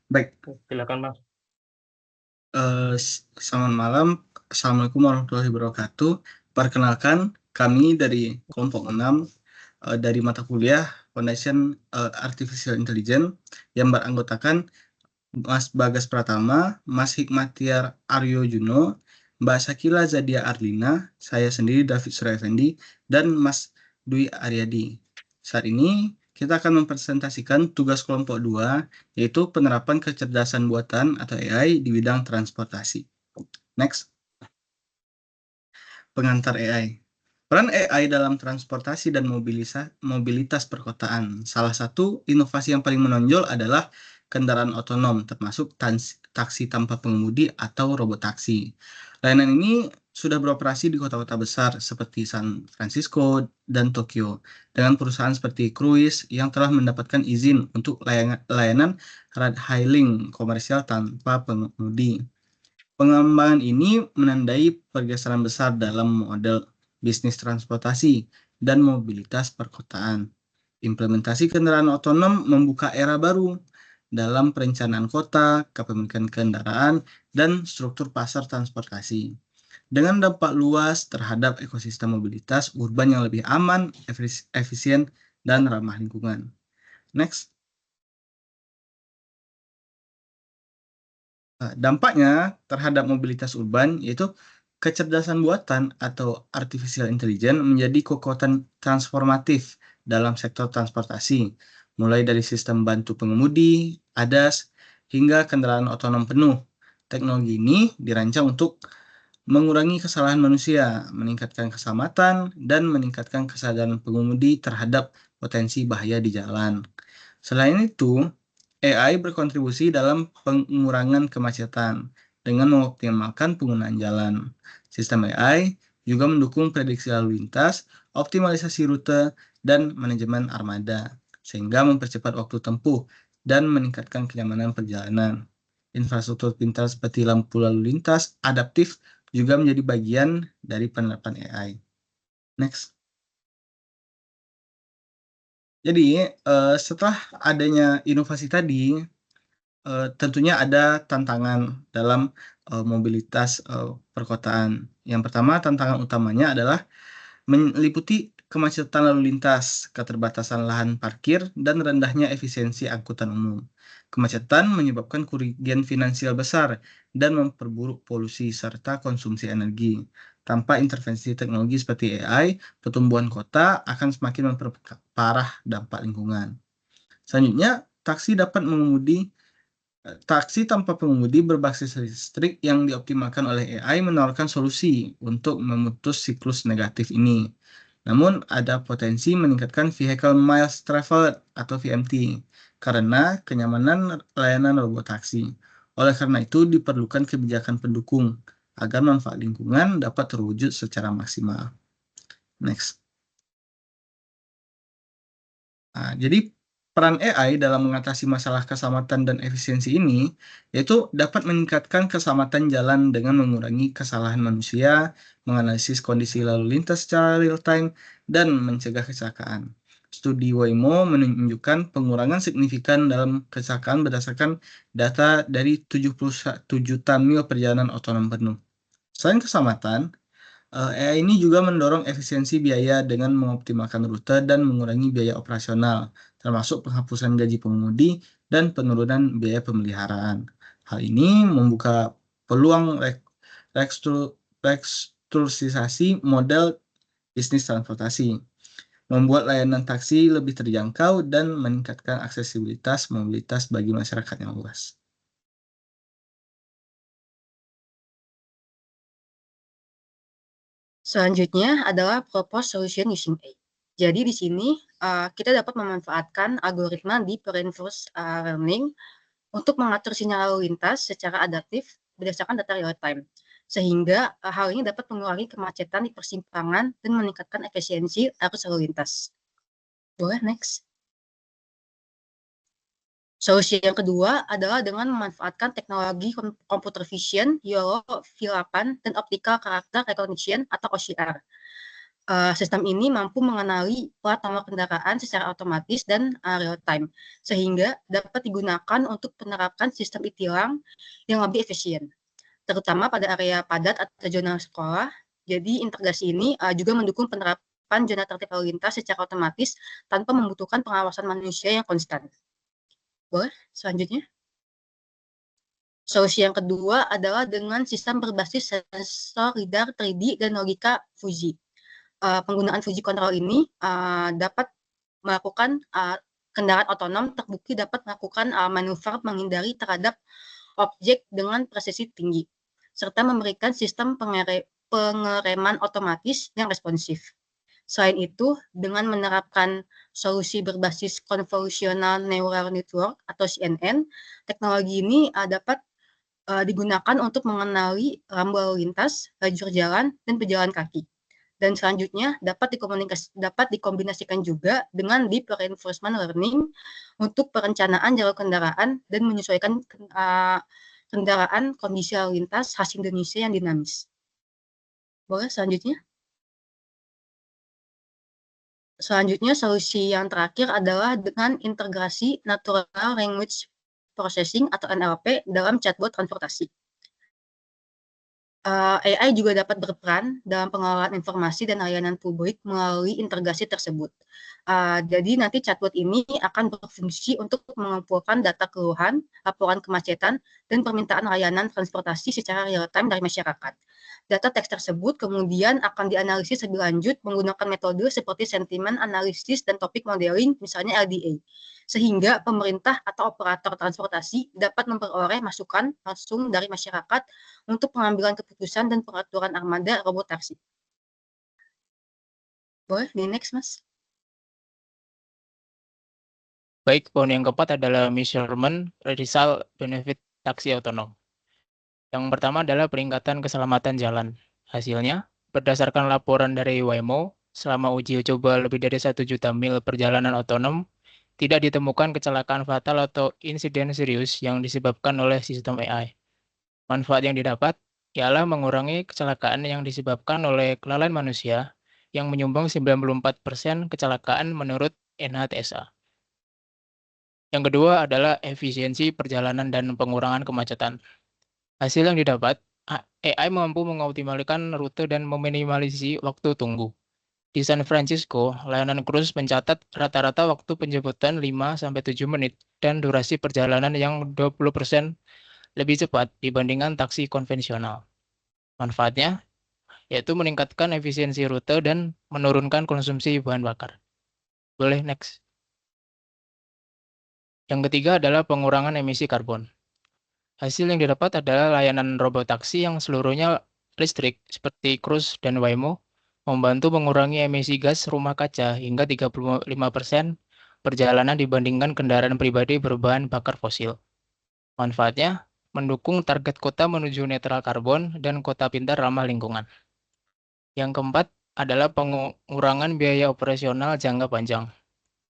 Baik, Silakan Mas. selamat malam. Assalamualaikum warahmatullahi wabarakatuh. Perkenalkan, kami dari kelompok 6 dari mata kuliah Foundation Artificial Intelligence yang beranggotakan Mas Bagas Pratama, Mas Hikmatiar Aryo Juno, Mbak Sakila Zadia Arlina, saya sendiri David Surya Effendi, dan Mas Dwi Aryadi. Saat ini kita akan mempresentasikan tugas kelompok 2, yaitu penerapan kecerdasan buatan atau AI di bidang transportasi. Next, pengantar AI. Peran AI dalam transportasi dan mobilitas perkotaan. Salah satu inovasi yang paling menonjol adalah kendaraan otonom, termasuk taksi tanpa pengemudi atau robotaksi. Layanan ini sudah beroperasi di kota-kota besar seperti San Francisco dan Tokyo, dengan perusahaan seperti Cruise yang telah mendapatkan izin untuk layanan ride-hailing komersial tanpa pengemudi. Pengembangan ini menandai pergeseran besar dalam model bisnis transportasi dan mobilitas perkotaan. Implementasi kendaraan otonom membuka era baru dalam perencanaan kota, kepemilikan kendaraan, dan struktur pasar transportasi. Dengan dampak luas terhadap ekosistem mobilitas urban yang lebih aman, efisien, dan ramah lingkungan. Next. Dampaknya terhadap mobilitas urban yaitu kecerdasan buatan atau artificial intelligence menjadi kekuatan transformatif dalam sektor transportasi, mulai dari sistem bantu pengemudi, ADAS, hingga kendaraan otonom penuh. Teknologi ini dirancang untuk mengurangi kesalahan manusia, meningkatkan keselamatan, dan meningkatkan kesadaran pengemudi terhadap potensi bahaya di jalan. Selain itu, AI berkontribusi dalam pengurangan kemacetan dengan mengoptimalkan penggunaan jalan. Sistem AI juga mendukung prediksi lalu lintas, optimalisasi rute, dan manajemen armada, sehingga mempercepat waktu tempuh dan meningkatkan kenyamanan perjalanan. Infrastruktur pintar seperti lampu lalu lintas adaptif juga menjadi bagian dari penerapan AI. Next. Jadi, setelah adanya inovasi tadi, tentunya ada tantangan dalam mobilitas perkotaan. Yang pertama, tantangan utamanya adalah meliputi kemacetan lalu lintas, keterbatasan lahan parkir, dan rendahnya efisiensi angkutan umum. Kemacetan menyebabkan kerugian finansial besar dan memperburuk polusi serta konsumsi energi. Tanpa intervensi teknologi seperti AI, pertumbuhan kota akan semakin memperparah dampak lingkungan. Selanjutnya, taksi tanpa pengemudi berbasis listrik yang dioptimalkan oleh AI menawarkan solusi untuk memutus siklus negatif ini. Namun, ada potensi meningkatkan vehicle miles traveled atau VMT karena kenyamanan layanan robotaksi. Oleh karena itu, diperlukan kebijakan pendukung agar manfaat lingkungan dapat terwujud secara maksimal. Next. Jadi peran AI dalam mengatasi masalah keselamatan dan efisiensi ini yaitu dapat meningkatkan keselamatan jalan dengan mengurangi kesalahan manusia, menganalisis kondisi lalu lintas secara real time, dan mencegah kecelakaan. Studi Waymo menunjukkan pengurangan signifikan dalam kecelakaan berdasarkan data dari 71 juta mil perjalanan otonom penuh. Selain keselamatan, AI ini juga mendorong efisiensi biaya dengan mengoptimalkan rute dan mengurangi biaya operasional, termasuk penghapusan gaji pengemudi dan penurunan biaya pemeliharaan. Hal ini membuka peluang restrukturisasi model bisnis transportasi, membuat layanan taksi lebih terjangkau dan meningkatkan aksesibilitas mobilitas bagi masyarakat yang luas. Selanjutnya adalah propose solution using AI. Jadi di sini kita dapat memanfaatkan algoritma deep reinforcement learning untuk mengatur sinyal lalu lintas secara adaptif berdasarkan data real time. Sehingga hal ini dapat mengurangi kemacetan di persimpangan dan meningkatkan efisiensi arus lalu lintas. Boleh next. Solusi yang kedua adalah dengan memanfaatkan teknologi computer vision, YOLO, V8, dan optical character recognition atau OCR. Sistem ini mampu mengenali plat nomor kendaraan secara otomatis dan real time, sehingga dapat digunakan untuk menerapkan sistem e-tilang yang lebih efisien, terutama pada area padat atau zona sekolah. Jadi integrasi ini juga mendukung penerapan zona tertib lalu lintas secara otomatis tanpa membutuhkan pengawasan manusia yang konstan. Boleh selanjutnya? Solusi yang kedua adalah dengan sistem berbasis sensor lidar 3D dan logika Fuji. Penggunaan Fuji Control ini dapat melakukan kendaraan otonom terbukti dapat melakukan manuver menghindari terhadap objek dengan presisi tinggi, serta memberikan sistem pengereman otomatis yang responsif. Selain itu, dengan menerapkan solusi berbasis Convolutional Neural Network atau CNN, teknologi ini dapat digunakan untuk mengenali rambu lalu lintas, lajur jalan, dan pejalan kaki. Dan selanjutnya dapat dikombinasikan juga dengan deep reinforcement learning untuk perencanaan jalur kendaraan dan menyesuaikan kendaraan kondisi lalu lintas khas Indonesia yang dinamis. Boleh selanjutnya? Selanjutnya, solusi yang terakhir adalah dengan integrasi Natural Language Processing atau NLP dalam chatbot transportasi. AI juga dapat berperan dalam pengelolaan informasi dan layanan publik melalui integrasi tersebut. Jadi nanti chatbot ini akan berfungsi untuk mengumpulkan data keluhan, laporan kemacetan, dan permintaan layanan transportasi secara real-time dari masyarakat. Data teks tersebut kemudian akan dianalisis lebih lanjut menggunakan metode seperti sentiment analisis dan topik modeling, misalnya LDA. Sehingga pemerintah atau operator transportasi dapat memperoleh masukan langsung dari masyarakat untuk pengambilan keputusan dan pengaturan armada robot taksi. Boleh di next, Mas? Baik, poin yang keempat adalah measurement result benefit taksi otonom. Yang pertama adalah peningkatan keselamatan jalan. Hasilnya, berdasarkan laporan dari Waymo, selama uji coba lebih dari 1 juta mil perjalanan otonom, tidak ditemukan kecelakaan fatal atau insiden serius yang disebabkan oleh sistem AI. Manfaat yang didapat ialah mengurangi kecelakaan yang disebabkan oleh kelalaian manusia yang menyumbang 94% kecelakaan menurut NHTSA. Yang kedua adalah efisiensi perjalanan dan pengurangan kemacetan. Hasil yang didapat, AI mampu mengoptimalkan rute dan meminimalisasi waktu tunggu. Di San Francisco, layanan cruise mencatat rata-rata waktu penjemputan 5-7 menit dan durasi perjalanan yang 20% lebih cepat dibandingkan taksi konvensional. Manfaatnya yaitu meningkatkan efisiensi rute dan menurunkan konsumsi bahan bakar. Boleh next. Yang ketiga adalah pengurangan emisi karbon. Hasil yang didapat adalah layanan robot taksi yang seluruhnya listrik seperti Cruise dan Waymo membantu mengurangi emisi gas rumah kaca hingga 35% perjalanan dibandingkan kendaraan pribadi berbahan bakar fosil. Manfaatnya mendukung target kota menuju netral karbon dan kota pintar ramah lingkungan. Yang keempat adalah pengurangan biaya operasional jangka panjang.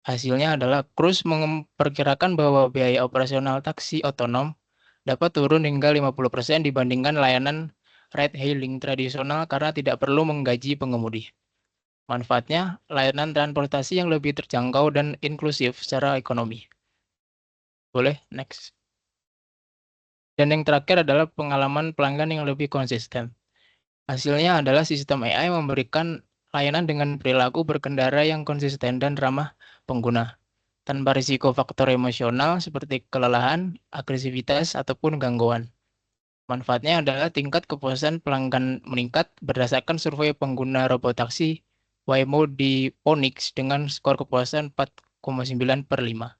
Hasilnya adalah Cruise memperkirakan bahwa biaya operasional taksi otonom dapat turun hingga 50% dibandingkan layanan ride-hailing tradisional karena tidak perlu menggaji pengemudi. Manfaatnya, layanan transportasi yang lebih terjangkau dan inklusif secara ekonomi. Boleh, next. Dan yang terakhir adalah pengalaman pelanggan yang lebih konsisten. Hasilnya adalah sistem AI memberikan layanan dengan perilaku berkendara yang konsisten dan ramah pengguna, tanpa risiko faktor emosional seperti kelelahan, agresivitas, ataupun gangguan. Manfaatnya adalah tingkat kepuasan pelanggan meningkat berdasarkan survei pengguna robot taksi Waymo di Onyx dengan skor kepuasan 4,9/5.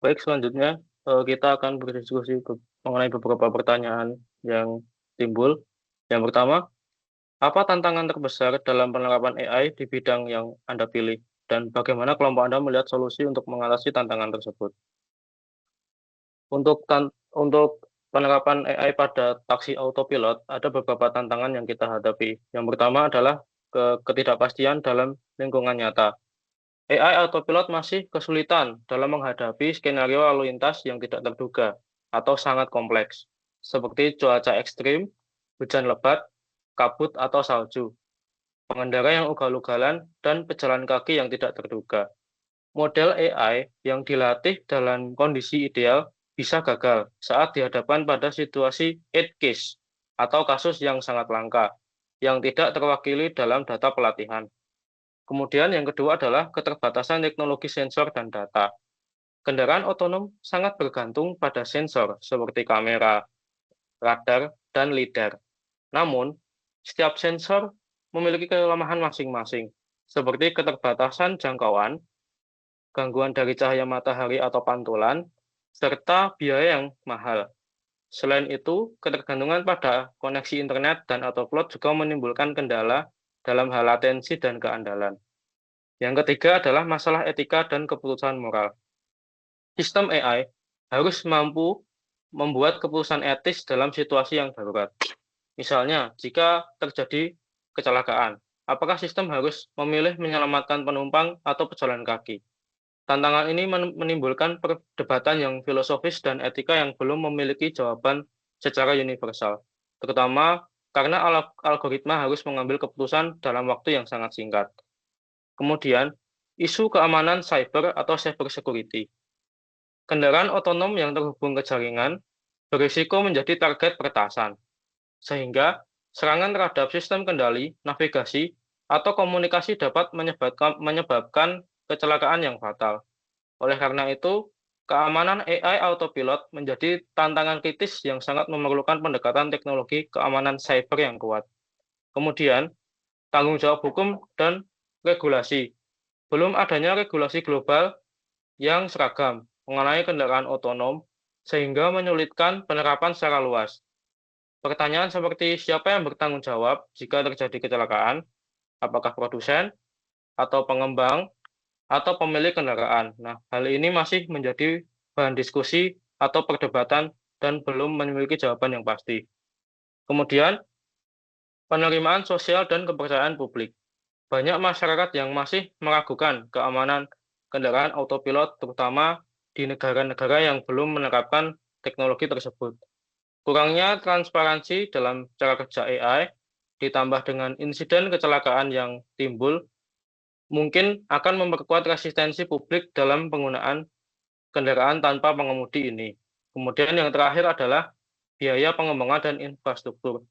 Baik, selanjutnya kita akan berdiskusi mengenai beberapa pertanyaan yang timbul. Yang pertama, apa tantangan terbesar dalam penerapan AI di bidang yang Anda pilih? Dan bagaimana kelompok Anda melihat solusi untuk mengatasi tantangan tersebut? Untuk penerapan AI pada taksi autopilot, ada beberapa tantangan yang kita hadapi. Yang pertama adalah ketidakpastian dalam lingkungan nyata. AI autopilot masih kesulitan dalam menghadapi skenario lalu lintas yang tidak terduga atau sangat kompleks, seperti cuaca ekstrim, hujan lebat, kabut atau salju, pengendara yang ugal-ugalan, dan pejalan kaki yang tidak terduga. Model AI yang dilatih dalam kondisi ideal bisa gagal saat dihadapkan pada situasi edge case atau kasus yang sangat langka, yang tidak terwakili dalam data pelatihan. Kemudian yang kedua adalah keterbatasan teknologi sensor dan data. Kendaraan otonom sangat bergantung pada sensor seperti kamera, radar, dan lidar. Namun, setiap sensor memiliki kelemahan masing-masing, seperti keterbatasan jangkauan, gangguan dari cahaya matahari atau pantulan, serta biaya yang mahal. Selain itu, ketergantungan pada koneksi internet dan atau cloud juga menimbulkan kendala dalam hal latensi dan keandalan. Yang ketiga adalah masalah etika dan keputusan moral. Sistem AI harus mampu membuat keputusan etis dalam situasi yang darurat. Misalnya, jika terjadi kecelakaan, apakah sistem harus memilih menyelamatkan penumpang atau pejalan kaki? Tantangan ini menimbulkan perdebatan yang filosofis dan etika yang belum memiliki jawaban secara universal, terutama karena algoritma harus mengambil keputusan dalam waktu yang sangat singkat. Kemudian, isu keamanan cyber atau cyber security. Kendaraan otonom yang terhubung ke jaringan berisiko menjadi target peretasan, sehingga serangan terhadap sistem kendali, navigasi, atau komunikasi dapat menyebabkan kecelakaan yang fatal. Oleh karena itu, keamanan AI autopilot menjadi tantangan kritis yang sangat memerlukan pendekatan teknologi keamanan cyber yang kuat. Kemudian, tanggung jawab hukum dan regulasi. Belum adanya regulasi global yang seragam mengenai kendaraan otonom, sehingga menyulitkan penerapan secara luas. Pertanyaan seperti siapa yang bertanggung jawab jika terjadi kecelakaan, apakah produsen, atau pengembang, atau pemilik kendaraan. Nah, hal ini masih menjadi bahan diskusi atau perdebatan dan belum memiliki jawaban yang pasti. Kemudian, penerimaan sosial dan kepercayaan publik. Banyak masyarakat yang masih meragukan keamanan kendaraan autopilot, terutama di negara-negara yang belum menerapkan teknologi tersebut. Kurangnya transparansi dalam cara kerja AI, ditambah dengan insiden kecelakaan yang timbul, mungkin akan memperkuat resistensi publik dalam penggunaan kendaraan tanpa pengemudi ini. Kemudian yang terakhir adalah biaya pengembangan dan infrastruktur.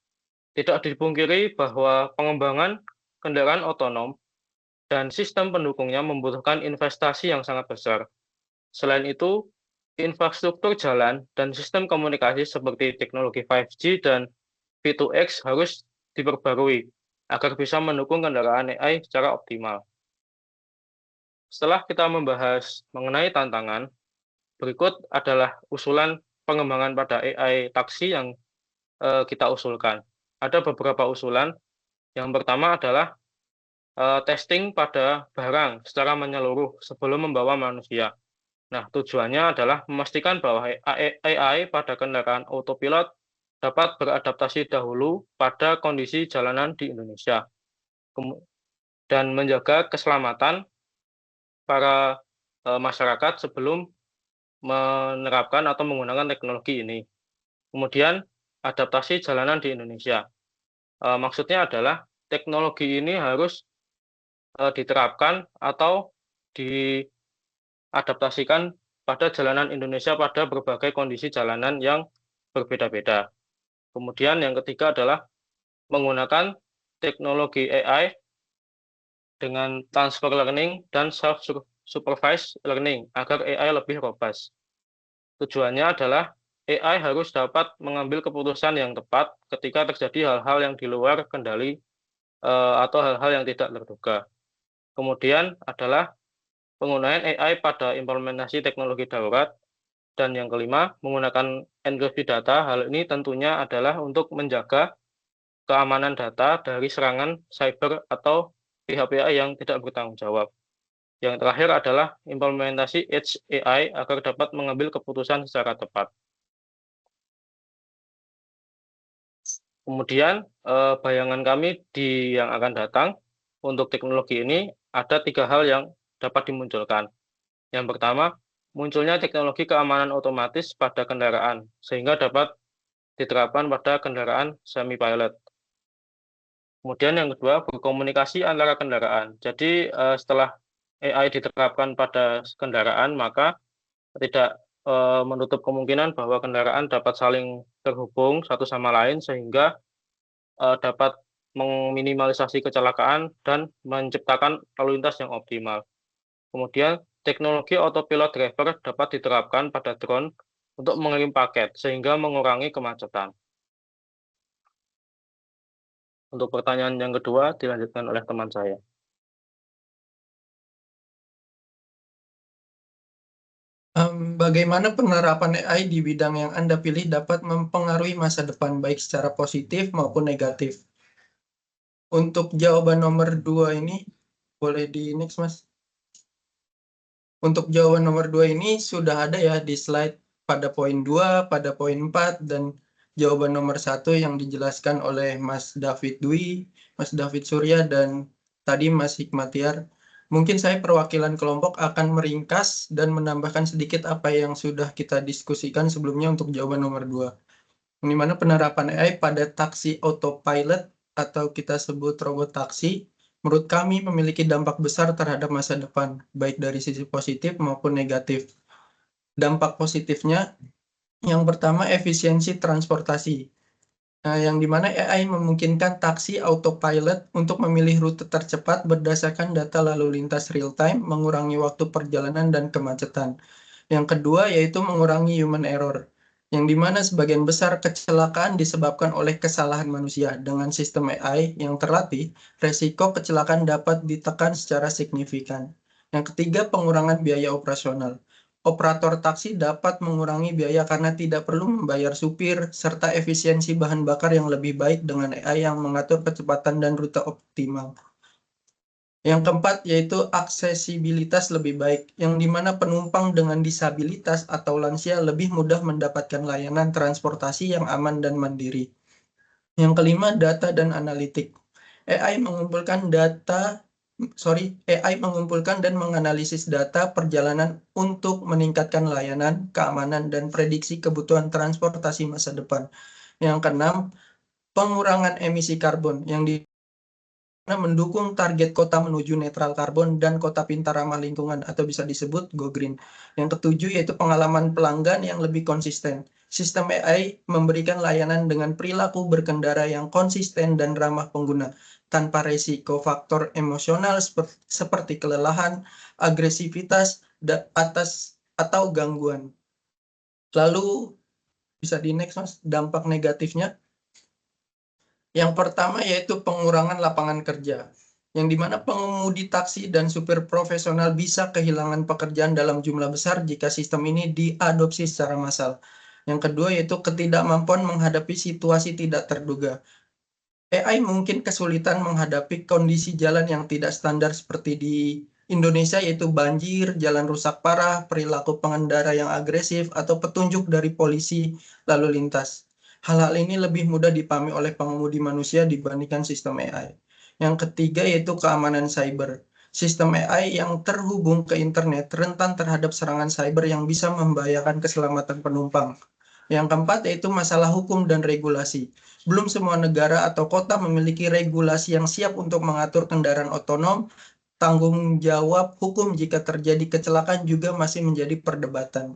Tidak dipungkiri bahwa pengembangan kendaraan otonom dan sistem pendukungnya membutuhkan investasi yang sangat besar. Selain itu, infrastruktur jalan dan sistem komunikasi seperti teknologi 5G dan V2X harus diperbarui agar bisa mendukung kendaraan AI secara optimal. Setelah kita membahas mengenai tantangan, berikut adalah usulan pengembangan pada AI taksi yang kita usulkan. Ada beberapa usulan. Yang pertama adalah testing pada barang secara menyeluruh sebelum membawa manusia. Nah, tujuannya adalah memastikan bahwa AI pada kendaraan autopilot dapat beradaptasi dahulu pada kondisi jalanan di Indonesia dan menjaga keselamatan para masyarakat sebelum menerapkan atau menggunakan teknologi ini. Kemudian, adaptasi jalanan di Indonesia. Maksudnya adalah teknologi ini harus diterapkan atau diadaptasikan pada jalanan Indonesia pada berbagai kondisi jalanan yang berbeda-beda. Kemudian yang ketiga adalah menggunakan teknologi AI dengan transfer learning dan self-supervised learning agar AI lebih robust. Tujuannya adalah AI harus dapat mengambil keputusan yang tepat ketika terjadi hal-hal yang di luar kendali atau hal-hal yang tidak terduga. Kemudian adalah penggunaan AI pada implementasi teknologi darurat. Dan yang kelima, menggunakan enkripsi data. Hal ini tentunya adalah untuk menjaga keamanan data dari serangan cyber atau pihak-pihak yang tidak bertanggung jawab. Yang terakhir adalah implementasi Edge AI agar dapat mengambil keputusan secara tepat. Kemudian, bayangan kami yang akan datang untuk teknologi ini ada 3 hal yang dapat dimunculkan. Yang pertama, munculnya teknologi keamanan otomatis pada kendaraan, sehingga dapat diterapkan pada kendaraan semi-pilot. Kemudian yang kedua, berkomunikasi antara kendaraan. Jadi setelah AI diterapkan pada kendaraan, maka tidak menutup kemungkinan bahwa kendaraan dapat saling terhubung satu sama lain sehingga dapat meminimalisasi kecelakaan dan menciptakan lalu lintas yang optimal. Kemudian teknologi autopilot driver dapat diterapkan pada drone untuk mengirim paket sehingga mengurangi kemacetan. Untuk pertanyaan yang kedua dilanjutkan oleh teman saya. Bagaimana penerapan AI di bidang yang Anda pilih dapat mempengaruhi masa depan baik secara positif maupun negatif? Untuk jawaban nomor 2 ini, boleh di next, Mas. Untuk jawaban nomor 2 ini sudah ada ya di slide pada poin 2, pada poin 4, dan jawaban nomor 1 yang dijelaskan oleh Mas David Dwi, Mas David Surya, dan tadi Mas Hikmatiar. Mungkin saya perwakilan kelompok akan meringkas dan menambahkan sedikit apa yang sudah kita diskusikan sebelumnya untuk jawaban nomor 2. Di mana penerapan AI pada taksi autopilot atau kita sebut robot taksi, menurut kami memiliki dampak besar terhadap masa depan, baik dari sisi positif maupun negatif. Dampak positifnya, yang pertama efisiensi transportasi. Yang dimana AI memungkinkan taksi autopilot untuk memilih rute tercepat berdasarkan data lalu lintas real time, mengurangi waktu perjalanan dan kemacetan. Yang kedua yaitu mengurangi human error, yang dimana sebagian besar kecelakaan disebabkan oleh kesalahan manusia. Dengan sistem AI yang terlatih, resiko kecelakaan dapat ditekan secara signifikan. Yang ketiga, pengurangan biaya operasional. Operator taksi dapat mengurangi biaya karena tidak perlu membayar supir, serta efisiensi bahan bakar yang lebih baik dengan AI yang mengatur kecepatan dan rute optimal. Yang keempat yaitu aksesibilitas lebih baik, yang dimana penumpang dengan disabilitas atau lansia lebih mudah mendapatkan layanan transportasi yang aman dan mandiri. Yang kelima, data dan analitik. AI mengumpulkan dan menganalisis data perjalanan untuk meningkatkan layanan, keamanan, dan prediksi kebutuhan transportasi masa depan. Yang keenam, pengurangan emisi karbon, yang mendukung target kota menuju netral karbon dan kota pintar ramah lingkungan atau bisa disebut Go Green. Yang ketujuh yaitu pengalaman pelanggan yang lebih konsisten. Sistem AI memberikan layanan dengan perilaku berkendara yang konsisten dan ramah pengguna, tanpa resiko faktor emosional seperti kelelahan, agresivitas, atau gangguan. Lalu bisa di next, Mas, dampak negatifnya. Yang pertama yaitu pengurangan lapangan kerja, yang dimana pengemudi taksi dan supir profesional bisa kehilangan pekerjaan dalam jumlah besar jika sistem ini diadopsi secara massal. Yang kedua yaitu ketidakmampuan menghadapi situasi tidak terduga. AI mungkin kesulitan menghadapi kondisi jalan yang tidak standar seperti di Indonesia, yaitu banjir, jalan rusak parah, perilaku pengendara yang agresif, atau petunjuk dari polisi lalu lintas. Hal-hal ini lebih mudah dipahami oleh pengemudi manusia dibandingkan sistem AI. Yang ketiga yaitu keamanan cyber. Sistem AI yang terhubung ke internet rentan terhadap serangan cyber yang bisa membahayakan keselamatan penumpang. Yang keempat yaitu masalah hukum dan regulasi. Belum semua negara atau kota memiliki regulasi yang siap untuk mengatur kendaraan otonom. Tanggung jawab hukum jika terjadi kecelakaan juga masih menjadi perdebatan.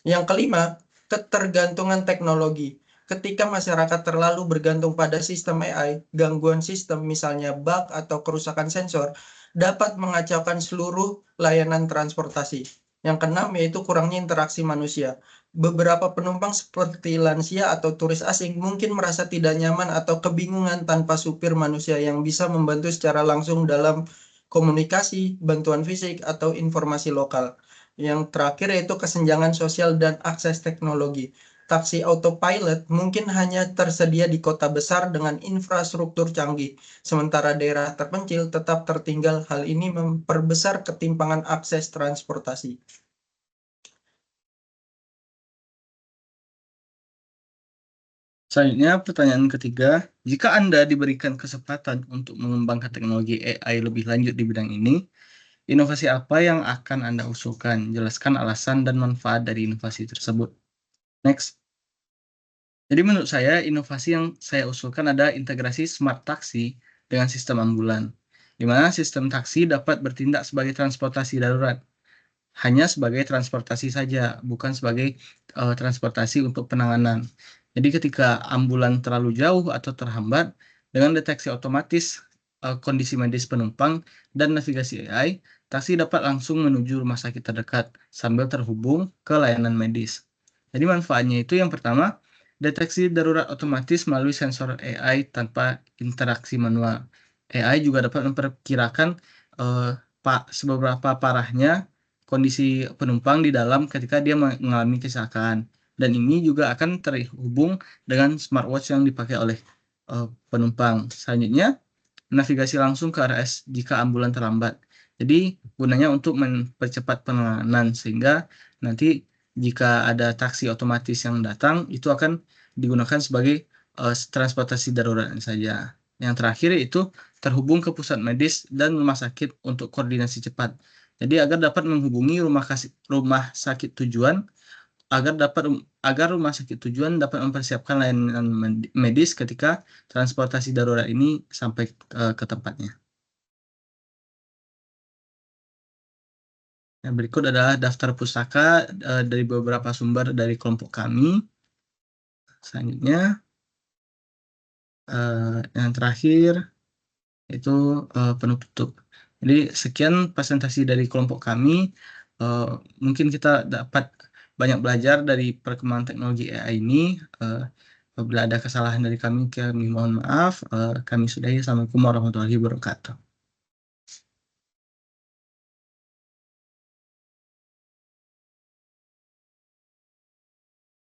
Yang kelima, ketergantungan teknologi. Ketika masyarakat terlalu bergantung pada sistem AI, gangguan sistem misalnya bug atau kerusakan sensor dapat mengacaukan seluruh layanan transportasi. Yang keenam yaitu kurangnya interaksi manusia. Beberapa penumpang seperti lansia atau turis asing mungkin merasa tidak nyaman atau kebingungan tanpa supir manusia yang bisa membantu secara langsung dalam komunikasi, bantuan fisik, atau informasi lokal. Yang terakhir yaitu kesenjangan sosial dan akses teknologi. Taksi autopilot mungkin hanya tersedia di kota besar dengan infrastruktur canggih, sementara daerah terpencil tetap tertinggal. Hal ini memperbesar ketimpangan akses transportasi. Selanjutnya, pertanyaan ketiga, jika Anda diberikan kesempatan untuk mengembangkan teknologi AI lebih lanjut di bidang ini, inovasi apa yang akan Anda usulkan? Jelaskan alasan dan manfaat dari inovasi tersebut. Next. Jadi menurut saya, inovasi yang saya usulkan ada integrasi smart taksi dengan sistem ambulan, di mana sistem taksi dapat bertindak sebagai transportasi darurat, hanya sebagai transportasi saja, bukan sebagai transportasi untuk penanganan. Jadi ketika ambulan terlalu jauh atau terhambat, dengan deteksi otomatis kondisi medis penumpang dan navigasi AI, taksi dapat langsung menuju rumah sakit terdekat sambil terhubung ke layanan medis. Jadi manfaatnya itu yang pertama, deteksi darurat otomatis melalui sensor AI tanpa interaksi manual. AI juga dapat memperkirakan seberapa parahnya kondisi penumpang di dalam ketika dia mengalami kecelakaan. Dan ini juga akan terhubung dengan smartwatch yang dipakai oleh penumpang. Selanjutnya, navigasi langsung ke RS jika ambulan terlambat. Jadi gunanya untuk mempercepat penanganan sehingga nanti jika ada taksi otomatis yang datang itu akan digunakan sebagai transportasi darurat saja. Yang terakhir itu terhubung ke pusat medis dan rumah sakit untuk koordinasi cepat. Jadi agar dapat menghubungi rumah sakit tujuan agar rumah sakit tujuan dapat mempersiapkan layanan medis ketika transportasi darurat ini sampai ke tempatnya. Yang berikut adalah daftar pustaka dari beberapa sumber dari kelompok kami. Selanjutnya, yang terakhir itu penutup. Jadi sekian presentasi dari kelompok kami. Mungkin kita dapat banyak belajar dari perkembangan teknologi AI ini. Apabila ada kesalahan dari kami mohon maaf. Kami sudahi. Assalamualaikum warahmatullahi wabarakatuh.